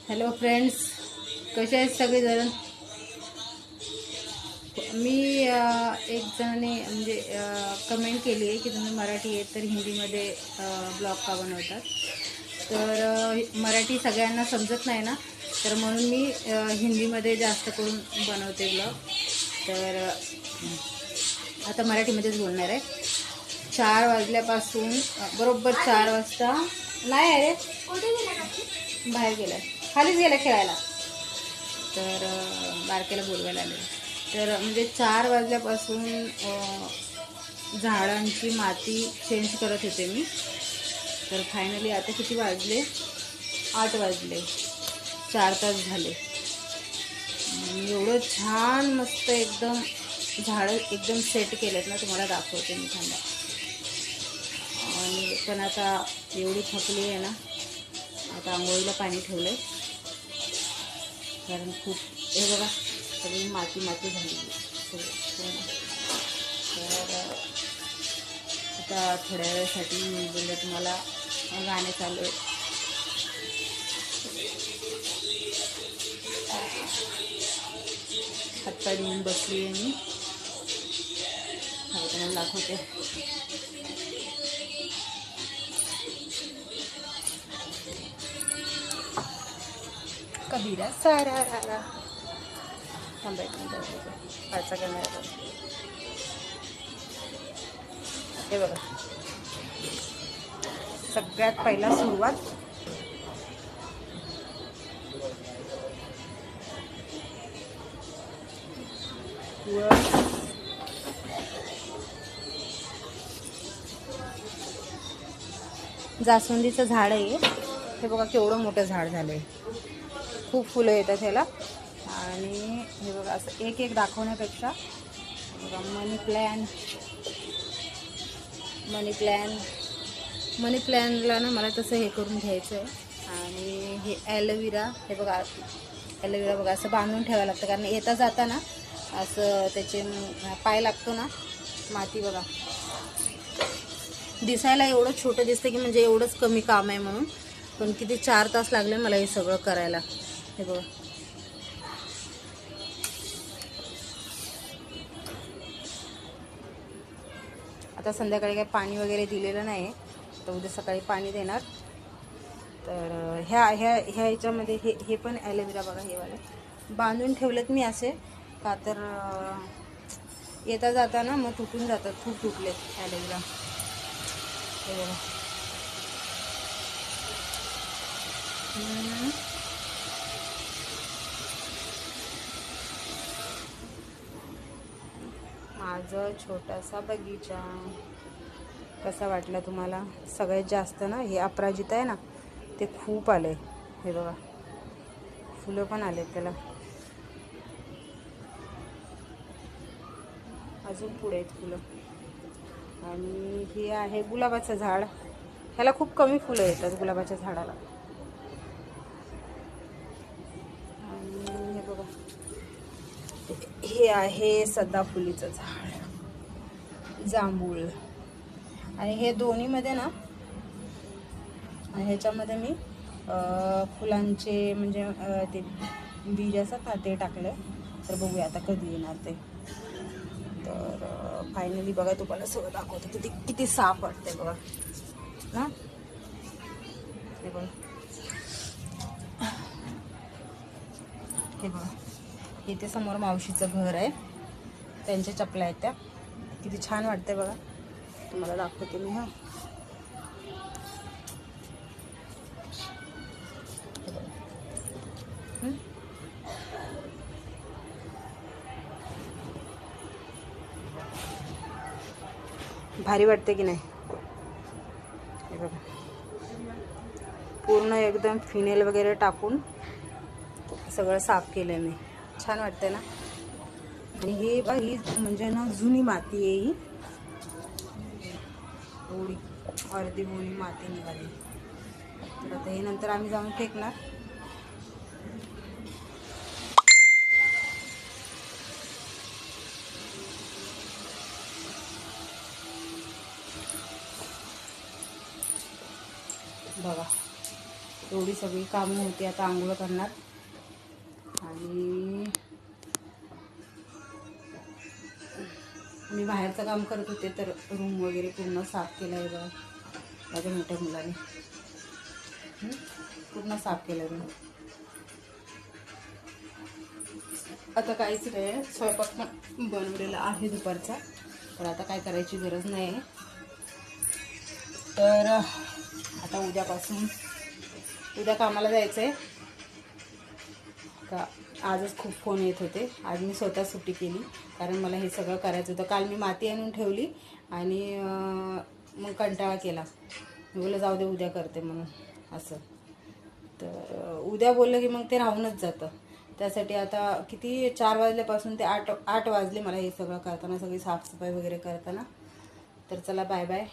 Hello friends, कसे आहेत सगळेजण? मी एक जणाने म्हणजे कमेंट केली आहे की तुम्ही मराठी येत तर हिंदीमध्ये ब्लॉग का बनवतात. तर मराठी सगळ्यांना समजत नाही ना, तर म्हणून मी हिंदीमध्ये जास्त करून बनवते ब्लॉग. तर आता मराठीमध्येच बोलणार आहे. 4 वाजल्यापासून बरोबर 4 वाजता नाही आहे रे, बाहेर गेला, खालीच गेला खेळायला. तर बारकेला बोलवायला आले. तर म्हणजे 4 वाजल्यापासून झाडांची माती चेंज करत होते मी. तर फायनली आता किती वाजले? 8 वाजले, 4 तास झाले. एवढं छान मस्त एकदम झाडं एकदम सेट केलेत ना, तुम्हाला दाखवते मी. थांबा. आणि पण आता एवढी थकली आहे ना, आता आंघोळीला पाणी ठेवलं आहे, कारण खूप हे बघा सगळी माती माती झाली सगळं. तर आता थोड्या वेळासाठी मी बोलले तुम्हाला गाणे चालू आहे. हातपाय धुवून बसली आहे मी. तुम्हाला दाखवते. कबीरा सारा थांबायचं पाचा कॅमेरा. हे बघा, सगळ्यात पहिला सुरुवात जास्वंदीचं झाड आहे. हे बघा केवढं मोठं झाड झालं आहे, खूप फुलं येतात ह्याला. आणि हे बघा असं एक एक दाखवण्यापेक्षा बघा मनी प्लॅनला ना मला तसं हे करून घ्यायचं आहे. आणि हे ॲलोवेरा, हे बघा ॲलोवेरा बघा असं बांधून ठेवावं लागतं, कारण येता जाताना असं त्याचे पाय लागतो ना माती. बघा दिसायला एवढं छोटं दिसतं की म्हणजे एवढंच कमी काम आहे म्हणून, पण किती 4 तास लागले मला हे सगळं करायला. हे बघा आता संध्याकाळी काही पाणी वगैरे दिलेलं नाही, तर उद्या सकाळी पाणी देणार. तर ह्या याच्यामध्ये हे पण ॲलोवेरा बघा, हे वाले बांधून ठेवलेत मी असे का, तर येता जाताना मग तुटून जातात. खूप तुटलेत ॲलोवेरा. हे बघा माझं छोटासा बगीचा. कसा वाटला तुम्हाला? सगळ्यात जास्त ना हे अपराजिता आहे ना, ते खूप आले. हे बघा फुलं पण आलेत त्याला, अजून पुढे आहेत फुलं. आणि हे आहे गुलाबाचं झाड. ह्याला खूप कमी फुलं येतात गुलाबाच्या झाडाला. आणि हे बघा हे आहे सदाफुलीचं झाड, जांभूळ. आणि हे दोन्हीमध्ये ना, ह्याच्यामध्ये मी फुलांचे म्हणजे ते बीज असतात ना ते टाकले. तर बघूया आता कधी येणार ते. तर फायनली बघा तुम्हाला सगळं दाखवते किती किती साफ वाटते बघा ना. हे बघा, हे बघा इथे समोर मावशीचं घर आहे, त्यांच्या चपला आहेत त्या. किती छान वाटते बघा, तुम्हाला दाखवते मी. हां भारी वाटते की नाही? हे बघा पूर्ण एकदम फिनेल वगैरे टाकून सगळं साफ केलं आहे मी. छान वाटते ना. आणि हे ही म्हणजे ना जुनी माती आहे ही, एवढी अर्धी गोळी माती निघाली. तर आता हे नंतर आम्ही जाऊन फेकणार. बघा एवढी एवढी सगळी कामं होती. आता आंघोळ करणार आणि मी बाहेरचं काम करत होते तर रूम वगैरे पूर्ण साफ केलं आहे बघा माझ्या मोठ्या मुलाने. पूर्ण साफ केलं रूम. आता काहीच नाही, स्वयंपाक पण बनवलेला आहे दुपारचा, तर आता काय करायची गरज नाही आहे. तर आता उद्या कामाला जायचं आहे का. आजच खूप फोन येत होते. आज मी स्वतः सुट्टी केली कारण मला हे सगळं करायचं होतं. काल मी माती आणून ठेवली आणि मग कंटाळा केला. मी बोललं जाऊ दे उद्या करते म्हणून असं. तर उद्या बोललं की मग ते राहूनच जातं. त्यासाठी आता किती 4 वाजल्यापासून ते 8 वाजले मला हे सगळं करताना, सगळी साफसफाई वगैरे करताना. तर चला बाय बाय.